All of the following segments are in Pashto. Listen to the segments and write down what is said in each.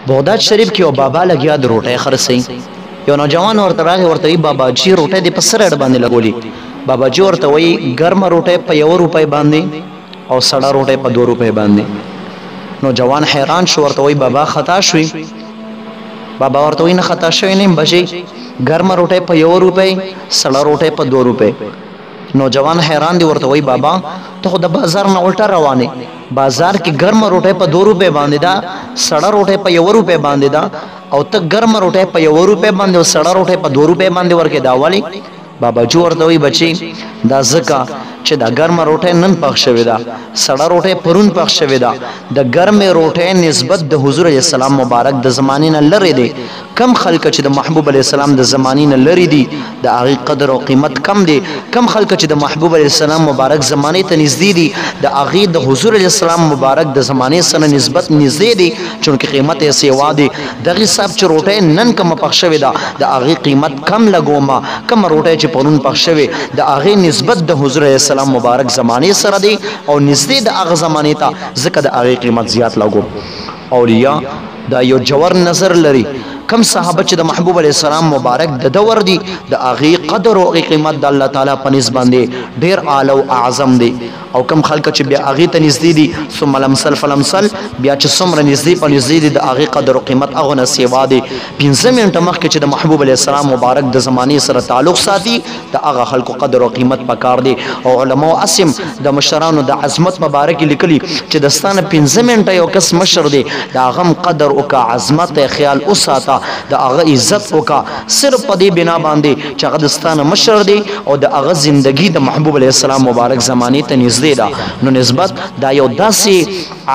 بغداد شریف کې او بابا لګیا د روټۍ خرڅي. یو نوجوان ورته راغی، ورته وی بابا جی روټۍ د په سر اړ باندې لګولي. بابا جی ورته وی ګرمه روټۍ په 1 روپۍ باندې او سړه روټۍ په 2 روپۍ باندې. نوجوان حیران شو، ورته وی بابا خطا شوی. بابا ورته وی نه خطا شوی نه بچي، ګرمه روټۍ په 1 روپۍ، سړه روټۍ په 2 روپۍ. نوجوان حیران دی، ورته وی بابا ته خو د بازار نه الټا روانه، بازار کې ګرمه روټۍ په 2 روپۍ باندې دا، سړه روټۍ په 1 روپۍ باندې دا، او ته ګرمه روټۍ په 1 روپۍ باندې او سړه روټۍ په 2 روپۍ باندې ورکې دا والی. بابا جو ورته وی بچي دا زکه چې دا ګرمه روټۍ نن پخ شوې ده، سړه روټۍ پرون پخ شوې ده. د ګرمې روټۍ نسبت د حضور علیه السلام مبارک د زمانې نه لرې دی. کم خلک چې د محبوب علیه السلام د زمانې نه لرې دي د هغې قدر او قیمت کم دی. کم خلک چې د محبوب علیه السلام مبارک زمانې ته نږدې دي د هغې د حضور علیه السلام مبارک د زمانې سره نسبت نږدې دی، چونکې قیمت یې سیوا دی. دغې حساب چې روټۍ نن کومه پخ شوې ده د هغې قیمت کم لګومه. کومه روټۍ چې پرون پخ شوې د هغې نسبت د حضور علیه السلام مبارک زمانې سره دی او نږدې د هغه زمانې ته، ځکه د هغې قیمت زیات لګو. اولیاء دا یو جوور نظر لري. کم صحابه چې د محبوب علیه السلام مبارک د دور دي د هغې قدر او قیمت د الله تعالی په نسبت باندې ډېر اعلی او اعظم دی. او کم خلک چې بیا هغې ته نږدې دي ثم لمسل فلمسل، بیا چې څومره نږدې په نږدې دي د هغې قدر او قیمت هغه نه سیوا دی. 15 منټه مخکې چې د محبوب علیه السلام مبارک د زمانې سره تعلق ساتي د هغه خلکو قدر او قیمت پکار دی. او علماو اسم د مشرانو د عظمت مبارک لیکلي چې د ستانه 15 منټه یو کس مشر دی د هغه قدر وکړه، عظمت خیال وساته، د هغه عزت وکړه، صرف په دې بنا باندې چې هغه د ستانه مشر دی او د هغه زندگی د محبوب علیه السلام مبارک زمانې ته نږدې ده. نو نسبت دا یو داسې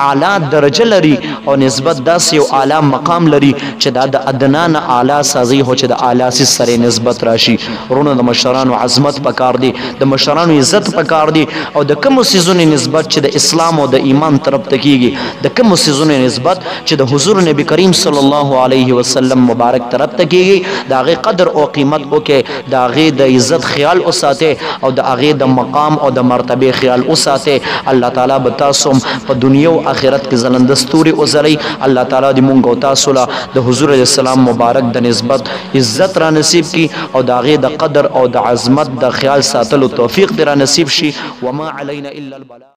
اعلی درجه لري او نسبت داسې یو اعلی مقام لري چې دا د ادنا نه اعلی سازي هو چې د اعلی سره نسبت راشي. ورونو د مشرانو عظمت پکار دی، د مشرانو عزت پکار دی، او د کومو څیزونو نسبت چې د اسلام او د ایمان طرف ته کیږي، د کومو څیزونو نسبت چې د حضور نبی کریم صلی الله علیه وسلم مبارک طرف ته کیږي د هغې قدر او قیمت وکړئ، د هغې د عزت خیال وساتئ او د هغې د مقام او د مرتبې خیال وساتئ. الله تعالی به تاسو په دنیا او آخرت کې ځلنده ستوري وځلئ. الله تعالی دې مونږ او تاسو له د حضور علیه السلام مبارک د نسبت عزت را نصیب کړي او د هغې د قدر او د عظمت د خیال ساتلو توفیق دې را نصیب شي. وما علینا الا البلاغ.